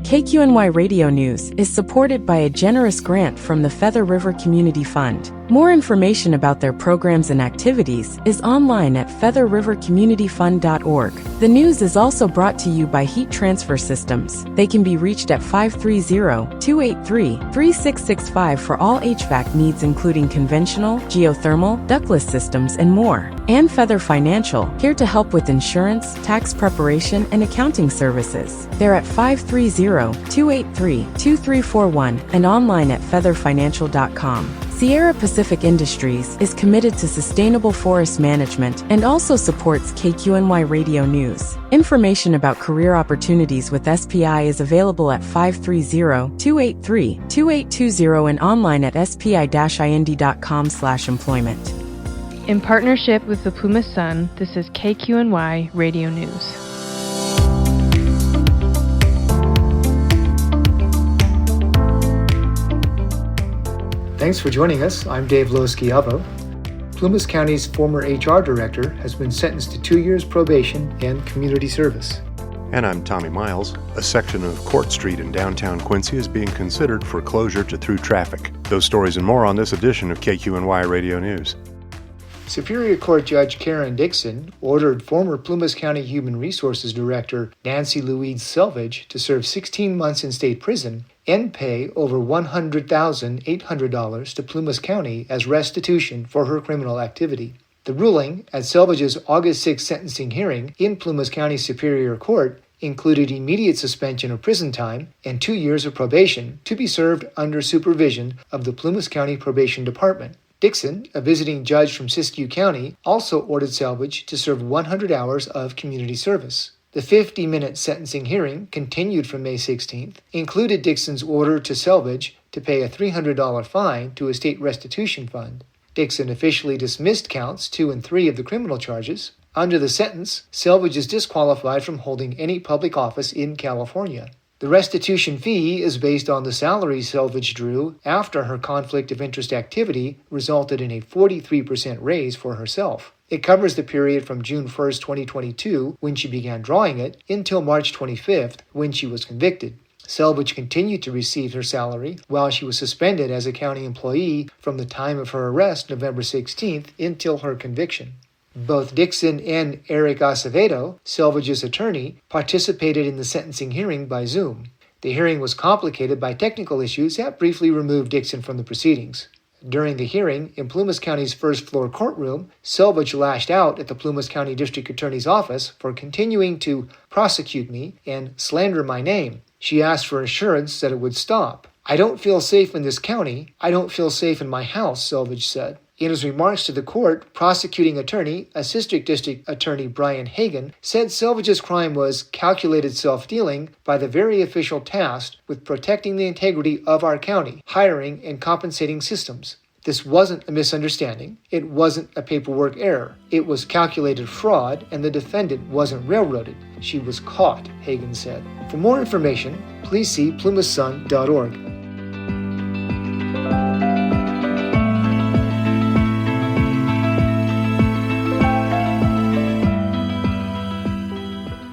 KQNY Radio News is supported by a generous grant from the Feather River Community Fund. More information about their programs and activities is online at featherrivercommunityfund.org. The news is also brought to you by Heat Transfer Systems. They can be reached at 530-283-3665 for all HVAC needs including conventional, geothermal, ductless systems, and more. And Feather Financial, here to help with insurance, tax preparation, and accounting services. They're at 530-283-2341 and online at featherfinancial.com. Sierra Pacific Industries is committed to sustainable forest management and also supports KQNY Radio News. Information about career opportunities with SPI is available at 530-283-2820 and online at spi-ind.com/employment. In partnership with the Plumas Sun, this is KQNY Radio News. Thanks for joining us. I'm Dave Loschiavo. Plumas County's former HR director has been sentenced to 2 years probation and community service. And I'm Tommy Miles. A section of Court Street in downtown Quincy is being considered for closure to through traffic. Those stories and more on this edition of KQNY Radio News. Superior Court Judge Karen Dixon ordered former Plumas County Human Resources Director Nancy Louise Selvage to serve 16 months in state prison and pay over $100,800 to Plumas County as restitution for her criminal activity. The ruling at Selvage's August 6 sentencing hearing in Plumas County Superior Court included immediate suspension of prison time and 2 years of probation to be served under supervision of the Plumas County Probation Department. Dixon, a visiting judge from Siskiyou County, also ordered Selvage to serve 100 hours of community service. The 50-minute sentencing hearing, continued from May 16th, included Dixon's order to Selvage to pay a $300 fine to a state restitution fund. Dixon officially dismissed counts 2 and 3 of the criminal charges. Under the sentence, Selvage is disqualified from holding any public office in California. The restitution fee is based on the salary Selvage drew after her conflict of interest activity resulted in a 43% raise for herself. It covers the period from June 1, 2022, when she began drawing it, until March 25th, when she was convicted. Selvage continued to receive her salary while she was suspended as a county employee from the time of her arrest, November 16th, until her conviction. Both Dixon and Eric Acevedo, Selvage's attorney, participated in the sentencing hearing by Zoom. The hearing was complicated by technical issues that briefly removed Dixon from the proceedings. During the hearing, in Plumas County's first-floor courtroom, Selvage lashed out at the Plumas County District Attorney's office for continuing to prosecute me and slander my name. She asked for assurance that it would stop. "I don't feel safe in this county. I don't feel safe in my house," Selvage said. In his remarks to the court, prosecuting attorney, Assistant District Attorney Brian Hagan, said Selvage's crime was calculated self-dealing by the very official tasked with protecting the integrity of our county, hiring and compensating systems. This wasn't a misunderstanding. It wasn't a paperwork error. It was calculated fraud, and the defendant wasn't railroaded. She was caught, Hagan said. For more information, please see plumasun.org.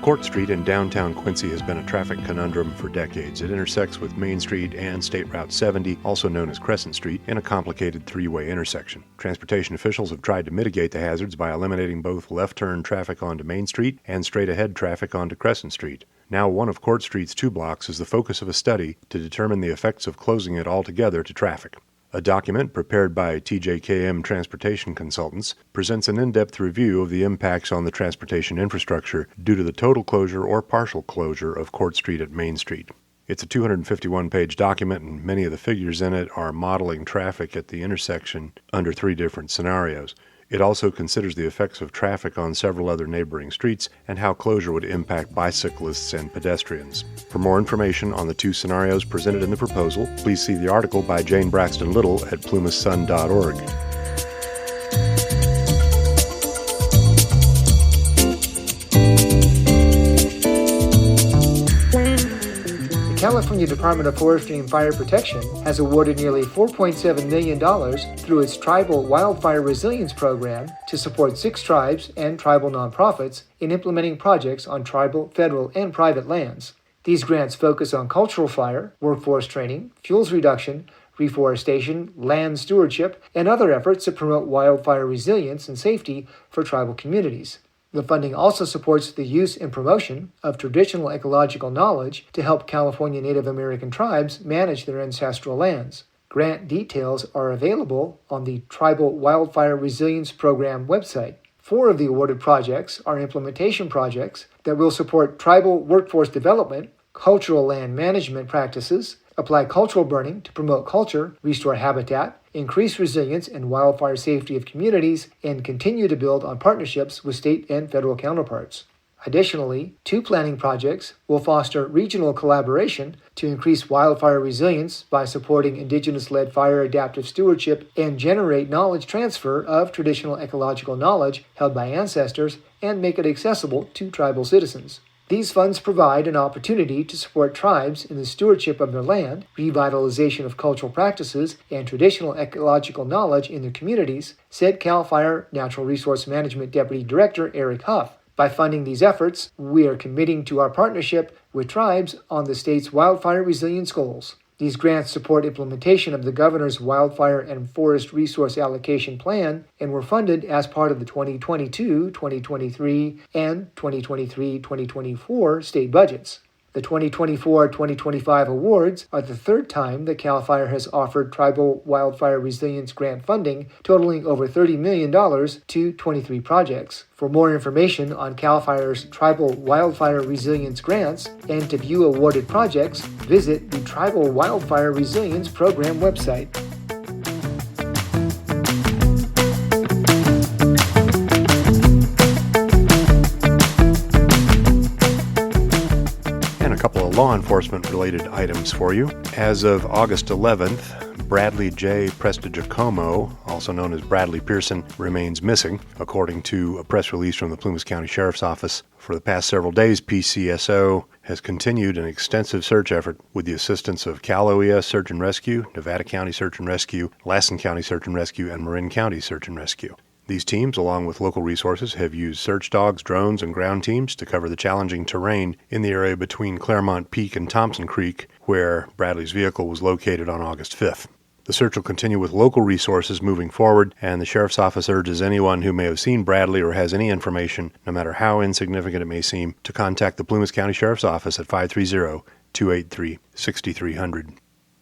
Court Street in downtown Quincy has been a traffic conundrum for decades. It intersects with Main Street and State Route 70, also known as Crescent Street, in a complicated three-way intersection. Transportation officials have tried to mitigate the hazards by eliminating both left-turn traffic onto Main Street and straight-ahead traffic onto Crescent Street. Now one of Court Street's 2 blocks is the focus of a study to determine the effects of closing it altogether to traffic. A document prepared by TJKM Transportation Consultants presents an in-depth review of the impacts on the transportation infrastructure due to the total closure or partial closure of Court Street at Main Street. It's a 251-page document, and many of the figures in it are modeling traffic at the intersection under 3 different scenarios. It also considers the effects of traffic on several other neighboring streets and how closure would impact bicyclists and pedestrians. For more information on the 2 scenarios presented in the proposal, please see the article by Jane Braxton Little at plumasun.org. The California Department of Forestry and Fire Protection has awarded nearly $4.7 million through its Tribal Wildfire Resilience Program to support 6 tribes and tribal nonprofits in implementing projects on tribal, federal, and private lands. These grants focus on cultural fire, workforce training, fuels reduction, reforestation, land stewardship, and other efforts to promote wildfire resilience and safety for tribal communities. The funding also supports the use and promotion of traditional ecological knowledge to help California Native American tribes manage their ancestral lands. Grant details are available on the Tribal Wildfire Resilience Program website. 4 of the awarded projects are implementation projects that will support tribal workforce development, cultural land management practices, apply cultural burning to promote culture, restore habitat, increase resilience and wildfire safety of communities, and continue to build on partnerships with state and federal counterparts. Additionally, 2 planning projects will foster regional collaboration to increase wildfire resilience by supporting Indigenous-led fire adaptive stewardship and generate knowledge transfer of traditional ecological knowledge held by ancestors and make it accessible to tribal citizens. These funds provide an opportunity to support tribes in the stewardship of their land, revitalization of cultural practices, and traditional ecological knowledge in their communities, said CalFire Natural Resource Management Deputy Director Eric Huff. By funding these efforts, we are committing to our partnership with tribes on the state's wildfire resilience goals. These grants support implementation of the Governor's Wildfire and Forest Resource Allocation Plan and were funded as part of the 2022, 2023, and 2023-2024 state budgets. The 2024-2025 awards are the 3rd time that CalFire has offered tribal wildfire resilience grant funding, totaling over $30 million to 23 projects. For more information on CalFire's tribal wildfire resilience grants and to view awarded projects, visit the Tribal Wildfire Resilience Program website. Law enforcement related items for you. As of August 11th, Bradley J. Prestigiacomo, also known as Bradley Pearson, remains missing, according to a press release from the Plumas County Sheriff's Office. For the past several days, PCSO has continued an extensive search effort with the assistance of Cal OES Search and Rescue, Nevada County Search and Rescue, Lassen County Search and Rescue, and Marin County Search and Rescue. These teams, along with local resources, have used search dogs, drones, and ground teams to cover the challenging terrain in the area between Claremont Peak and Thompson Creek, where Bradley's vehicle was located on August 5th. The search will continue with local resources moving forward, and the Sheriff's Office urges anyone who may have seen Bradley or has any information, no matter how insignificant it may seem, to contact the Plumas County Sheriff's Office at 530-283-6300.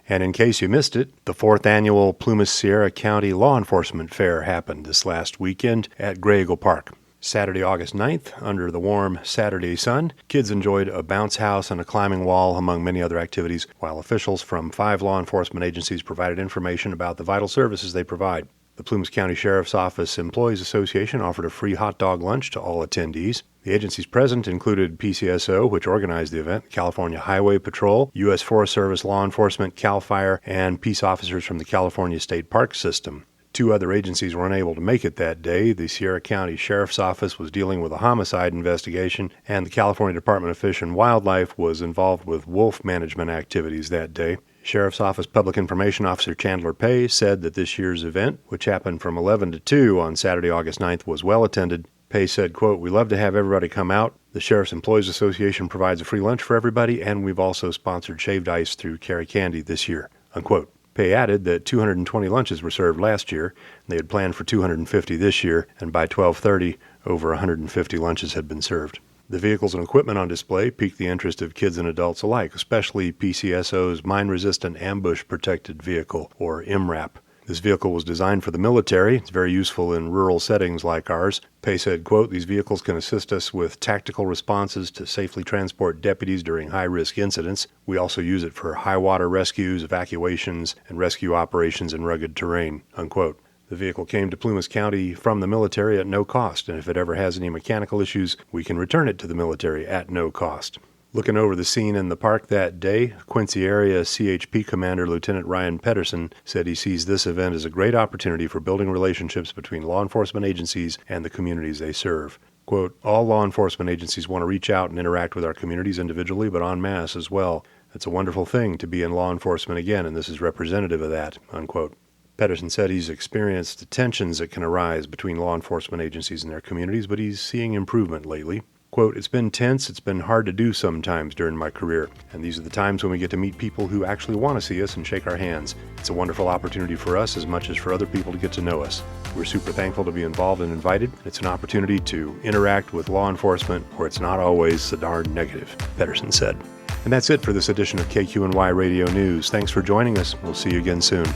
And in case you missed it, the 4th annual Plumas Sierra County Law Enforcement Fair happened this last weekend at Gray Eagle Park. Saturday, August 9th, under the warm Saturday sun, kids enjoyed a bounce house and a climbing wall, among many other activities, while officials from 5 law enforcement agencies provided information about the vital services they provide. The Plumas County Sheriff's Office Employees Association offered a free hot dog lunch to all attendees. The agencies present included PCSO, which organized the event, California Highway Patrol, U.S. Forest Service Law Enforcement, CalFire, and peace officers from the California State Park System. 2 other agencies were unable to make it that day. The Sierra County Sheriff's Office was dealing with a homicide investigation, and the California Department of Fish and Wildlife was involved with wolf management activities that day. Sheriff's Office Public Information Officer Chandler Pay said that this year's event, which happened from 11 to 2 on Saturday, August 9th, was well attended. Pay said, quote, "We love to have everybody come out. The Sheriff's Employees Association provides a free lunch for everybody, and we've also sponsored shaved ice through Carry Candy this year," unquote. Pay added that 220 lunches were served last year. They had planned for 250 this year, and by 12:30, over 150 lunches had been served. The vehicles and equipment on display piqued the interest of kids and adults alike, especially PCSO's Mine-Resistant Ambush-Protected Vehicle, or MRAP. This vehicle was designed for the military. It's very useful in rural settings like ours. Pay said, quote, "These vehicles can assist us with tactical responses to safely transport deputies during high-risk incidents. We also use it for high-water rescues, evacuations, and rescue operations in rugged terrain," unquote. The vehicle came to Plumas County from the military at no cost, and if it ever has any mechanical issues, we can return it to the military at no cost. Looking over the scene in the park that day, Quincy area CHP Commander Lieutenant Ryan Pedersen said he sees this event as a great opportunity for building relationships between law enforcement agencies and the communities they serve. Quote, "All law enforcement agencies want to reach out and interact with our communities individually, but en masse as well. It's a wonderful thing to be in law enforcement again, and this is representative of that," unquote. Pedersen said he's experienced the tensions that can arise between law enforcement agencies and their communities, but he's seeing improvement lately. Quote, "It's been tense, it's been hard to do sometimes during my career, and these are the times when we get to meet people who actually want to see us and shake our hands. It's a wonderful opportunity for us as much as for other people to get to know us. We're super thankful to be involved and invited. It's an opportunity to interact with law enforcement where it's not always so darn negative," Pedersen said. And that's it for this edition of KQNY Radio News. Thanks for joining us. We'll see you again soon.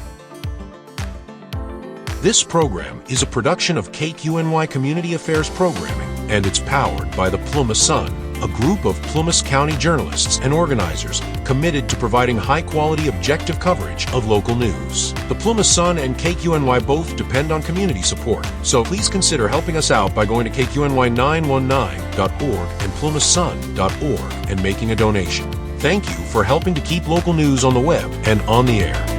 This program is a production of KQNY Community Affairs Programming, and it's powered by the Plumas Sun, a group of Plumas County journalists and organizers committed to providing high-quality, objective coverage of local news. The Plumas Sun and KQNY both depend on community support, so please consider helping us out by going to KQNY919.org and plumassun.org and making a donation. Thank you for helping to keep local news on the web and on the air.